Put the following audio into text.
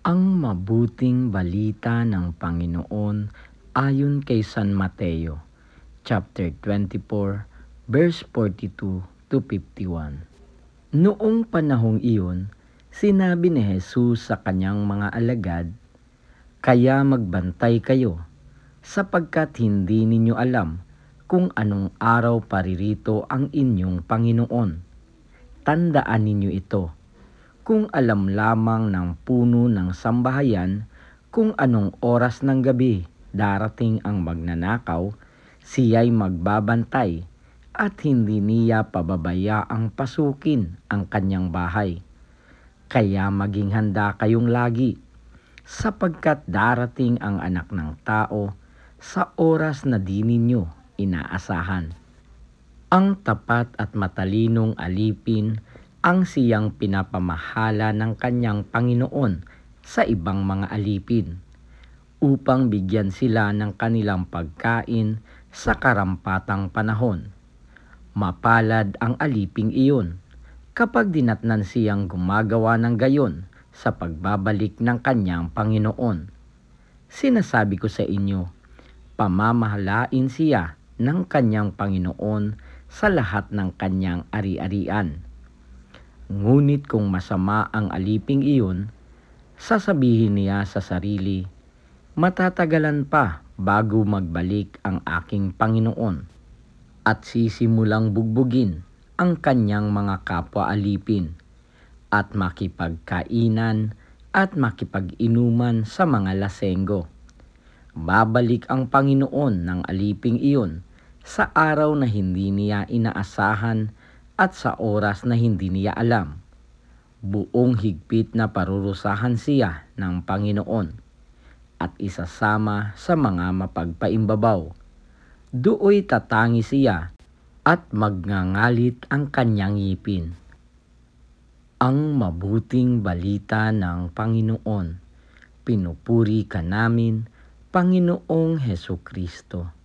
Ang mabuting balita ng Panginoon ayon kay San Mateo, chapter 24, verse 42 to 51. Noong panahong iyon, sinabi ni Jesus sa kanyang mga alagad, "Kaya magbantay kayo, sapagkat hindi ninyo alam kung anong araw paririto ang inyong Panginoon. Tandaan ninyo ito. Kung alam lamang ng puno ng sambahayan kung anong oras ng gabi darating ang magnanakaw, siya'y magbabantay at hindi niya pababayaang pasukin ang kanyang bahay. Kaya maging handa kayong lagi, sapagkat darating ang Anak ng Tao sa oras na di ninyo inaasahan." Ang tapat at matalinong alipin ang siyang pinapamahala ng kanyang Panginoon sa ibang mga alipin, upang bigyan sila ng kanilang pagkain sa karampatang panahon. Mapalad ang aliping iyon kapag dinatnan siyang gumagawa ng gayon sa pagbabalik ng kanyang Panginoon. Sinasabi ko sa inyo, pamamahalain siya ng kanyang Panginoon sa lahat ng kanyang ari-arian. Ngunit kung masama ang aliping iyon, sasabihin niya sa sarili, "Matatagalan pa bago magbalik ang aking Panginoon," at sisimulang bugbugin ang kanyang mga kapwa-alipin at makipagkainan at makipag-inuman sa mga lasenggo. Babalik ang Panginoon ng aliping iyon sa araw na hindi niya inaasahan at sa oras na hindi niya alam. Buong higpit na parurusahan siya ng Panginoon at isasama sa mga mapagpaimbabaw. Dooy tatangi siya at magngangalit ang kanyang ngipin. Ang mabuting balita ng Panginoon. Pinupuri ka namin, Panginoong Hesukristo.